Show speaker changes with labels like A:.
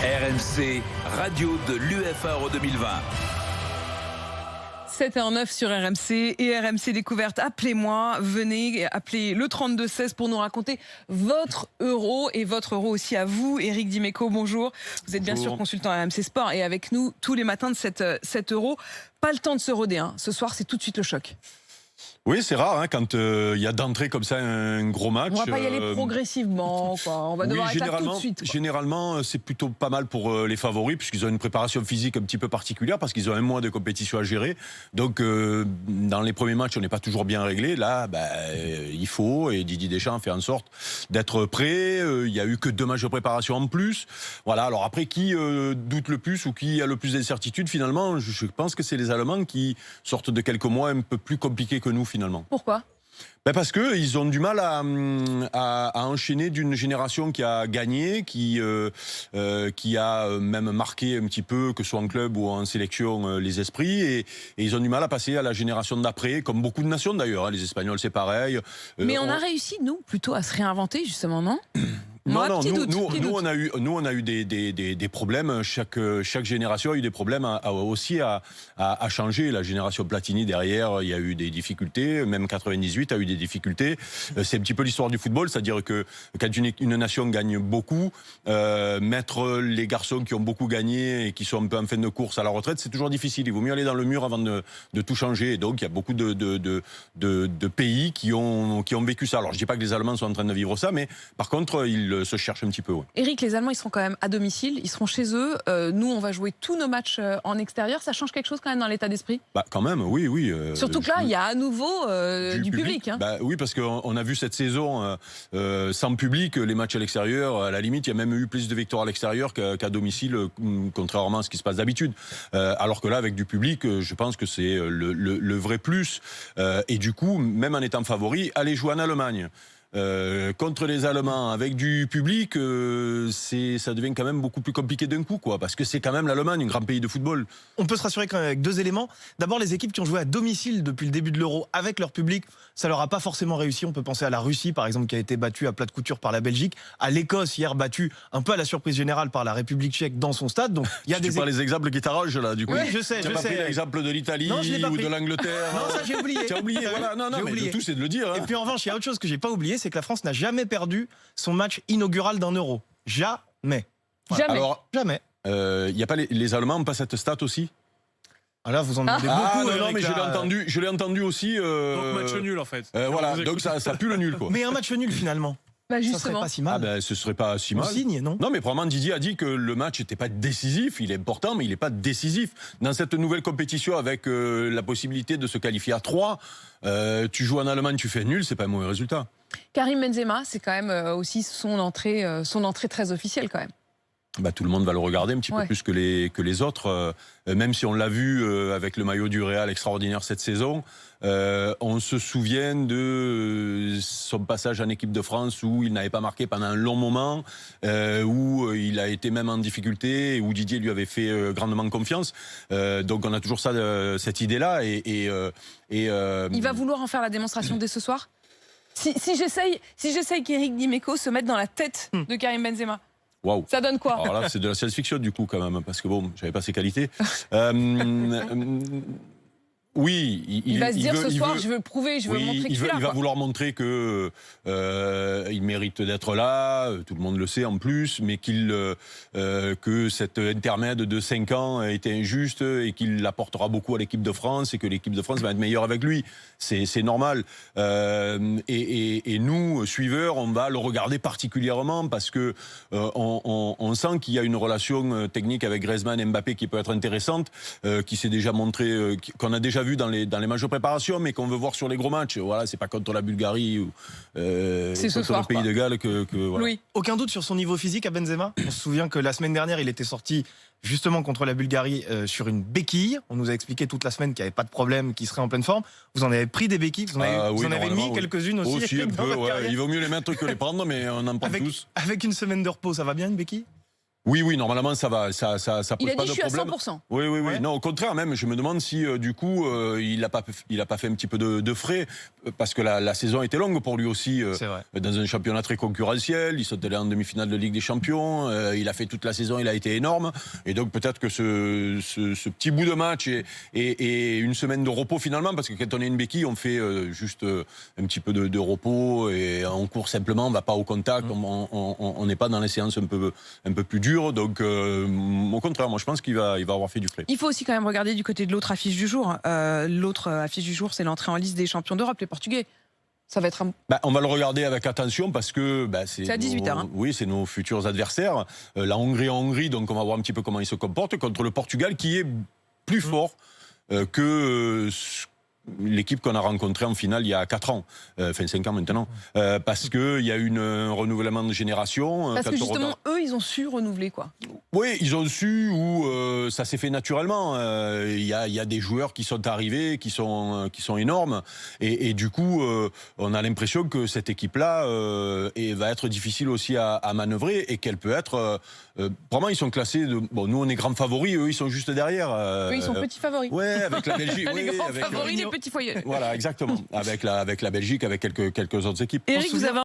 A: RMC, radio de l'UEFA Euro 2020.
B: 7h09 sur RMC et RMC Découverte. Appelez-moi, venez appeler le 32-16 pour nous raconter votre euro et votre euro aussi à vous. Éric Dimeco, bonjour. Vous êtes bien sûr consultant à RMC Sport et avec nous tous les matins de cet euro. Pas le temps de se roder, hein. Ce soir, c'est tout de suite le choc.
C: Oui, c'est rare hein, quand il y a d'entrée comme ça un gros match.
B: On va pas y aller progressivement, quoi. On va devoir être là tout de suite, quoi.
C: Généralement, c'est plutôt pas mal pour les favoris puisqu'ils ont une préparation physique un petit peu particulière parce qu'ils ont un mois de compétition à gérer. Donc, dans les premiers matchs, on n'est pas toujours bien réglé. Là, il faut, et Didier Deschamps fait en sorte d'être prêt. Il n'y a eu que 2 matchs de préparation en plus. Voilà. Alors après, qui doute le plus ou qui a le plus d'incertitudes finalement, je pense que c'est les Allemands qui sortent de quelques mois un peu plus compliqués que nous finalement.
B: Pourquoi ?
C: Parce qu'ils ont du mal à enchaîner d'une génération qui a gagné, qui a même marqué un petit peu, que ce soit en club ou en sélection, les esprits. Et ils ont du mal à passer à la génération d'après, comme beaucoup de nations d'ailleurs. Les Espagnols, c'est pareil.
B: Mais on a réussi, nous, plutôt à se réinventer, justement, non ?
C: Nous on a eu des problèmes. Chaque génération a eu des problèmes aussi à changer. La génération Platini derrière, il y a eu des difficultés. Même 98 a eu des difficultés. C'est un petit peu l'histoire du football, c'est-à-dire que quand une nation gagne beaucoup, mettre les garçons qui ont beaucoup gagné et qui sont un peu en fin de course à la retraite, c'est toujours difficile. Il vaut mieux aller dans le mur avant de tout changer. Et donc il y a beaucoup de pays qui ont vécu ça. Alors je dis pas que les Allemands sont en train de vivre ça, mais par contre ils se cherchent un petit peu. Ouais.
B: Éric, les Allemands, ils seront quand même à domicile, ils seront chez eux. Nous, on va jouer tous nos matchs en extérieur. Ça change quelque chose quand même dans l'état d'esprit ?
C: Quand même, oui.
B: Surtout que là, il y a à nouveau du public. Hein.
C: Oui, parce qu'on a vu cette saison sans public, les matchs à l'extérieur. À la limite, il y a même eu plus de victoires à l'extérieur qu'à domicile, contrairement à ce qui se passe d'habitude. Alors que là, avec du public, je pense que c'est le vrai plus. Et du coup, même en étant favori, aller jouer en Allemagne. Contre les Allemands avec du public, ça devient quand même beaucoup plus compliqué d'un coup, quoi, parce que c'est quand même l'Allemagne, un grand pays de football.
D: On peut se rassurer quand même avec 2 éléments. D'abord, les équipes qui ont joué à domicile depuis le début de l'Euro avec leur public, ça leur a pas forcément réussi. On peut penser à la Russie, par exemple, qui a été battue à plat de couture par la Belgique, à l'Écosse hier battue un peu à la surprise générale par la République tchèque dans son stade. Donc il y a
C: tu parles des exemples qui t'arrangent là, du coup.
D: Oui, je sais.
C: Tu n'as pas pris l'exemple de l'Italie ou de l'Angleterre.
D: Non, ça j'ai oublié.
C: Tu as oublié, voilà. Non, mais le tout c'est de le dire. Hein.
D: Et puis en revanche, il y a autre chose que j'ai pas oublié, c'est que la France n'a jamais perdu son match inaugural d'un Euro. Jamais.
B: Voilà. Jamais.
C: Alors,
D: jamais.
C: Y a pas les Allemands n'ont pas cette stat aussi?
D: Ah là, vous en demandez beaucoup.
C: Non, mais je l'ai entendu aussi.
E: Donc match nul en fait.
C: Voilà, donc ça pue le nul, quoi.
D: Mais un match nul finalement.
B: Justement.
D: Ça serait pas si mal.
C: Ce serait pas si mal.
D: On signe, non ?
C: Non, mais probablement Didier a dit que le match n'était pas décisif. Il est important, mais il n'est pas décisif. Dans cette nouvelle compétition, avec la possibilité de se qualifier à 3, tu joues en Allemagne, tu fais nul, c'est pas un mauvais résultat.
B: Karim Benzema, c'est quand même aussi son entrée très officielle quand même.
C: Tout le monde va le regarder un petit peu plus que les autres. Même si on l'a vu avec le maillot du Real extraordinaire cette saison, on se souvient de son passage en équipe de France où il n'avait pas marqué pendant un long moment, où il a été même en difficulté, où Didier lui avait fait grandement confiance. Donc on a toujours cette idée-là. Il
B: va vouloir en faire la démonstration dès ce soir ? Si j'essaye qu'Éric Dimeco se mette dans la tête de Karim Benzema.
C: Wow.
B: Ça donne quoi ?
C: Alors là, c'est de la science-fiction du coup quand même, parce que j'avais pas ses qualités. Oui,
B: il va se dire ce soir, je veux prouver, je veux montrer que je suis là.
C: Il va vouloir montrer que il mérite d'être là. Tout le monde le sait en plus, mais que cet intermède de 5 ans a été injuste et qu'il apportera beaucoup à l'équipe de France et que l'équipe de France va être meilleure avec lui. C'est normal. Et nous, suiveurs, on va le regarder particulièrement parce que on sent qu'il y a une relation technique avec Griezmann et Mbappé qui peut être intéressante, qui s'est déjà montré, qu'on a déjà vu dans les matchs de préparation, mais qu'on veut voir sur les gros matchs. Voilà, c'est pas contre la Bulgarie ou contre le Pays de Galles que voilà.
B: Oui.
D: Aucun doute sur son niveau physique à Benzema. On se souvient que la semaine dernière, il était sorti justement contre la Bulgarie sur une béquille. On nous a expliqué toute la semaine qu'il n'y avait pas de problème, qu'il serait en pleine forme. Vous en avez pris des béquilles, vous en avez mis quelques-unes aussi.
C: Un peu, il vaut mieux les mettre que les prendre, mais on en prend tous.
D: Avec une semaine de repos, ça va bien une béquille ?
C: Oui, normalement ça va, ça
B: Il
C: pose
B: a
C: pas
B: dit
C: de
B: je suis à
C: problème.
B: 100%.
C: Oui.
D: Ouais.
C: Non, au contraire même, je me demande si du coup il a pas fait un petit peu de frais parce que la saison était longue pour lui aussi.
D: C'est vrai.
C: Dans un championnat très concurrentiel, ils sont allés en demi-finale de Ligue des Champions. Il a fait toute la saison, il a été énorme. Et donc peut-être que ce petit bout de match et une semaine de repos finalement, parce que quand on est une béquille, on fait juste un petit peu de repos et on court simplement, on va pas au contact, on n'est pas dans les séances un peu plus dures. Donc au contraire, moi je pense qu'il va avoir fait du frais.
B: Il faut aussi quand même regarder du côté de l'autre affiche du jour. L'autre affiche du jour, c'est l'entrée en liste des champions d'Europe, les Portugais. Ça va être un...
C: On va le regarder avec attention parce que c'est
B: à 18h. Hein.
C: Oui, c'est nos futurs adversaires. La Hongrie en Hongrie, donc on va voir un petit peu comment ils se comportent contre le Portugal qui est plus fort que l'équipe qu'on a rencontrée en finale il y a 4 ans, enfin 5 ans maintenant, parce qu'il y a eu un renouvellement de génération.
B: Parce que justement, eux, ils ont su renouveler, quoi.
C: Oui, ils ont su ou ça s'est fait naturellement. Il y a des joueurs qui sont arrivés, qui sont énormes, et du coup, on a l'impression que cette équipe-là va être difficile aussi à manœuvrer et qu'elle peut être. Vraiment, ils sont classés. Bon, nous, on est grands favoris, eux, ils sont juste derrière.
B: Eux, ils sont petits favoris.
C: Ouais, avec la Belgique.
B: Les grands favoris, les petits foyers.
C: Voilà, exactement. Avec la Belgique, avec quelques autres équipes.
B: Éric, vous avez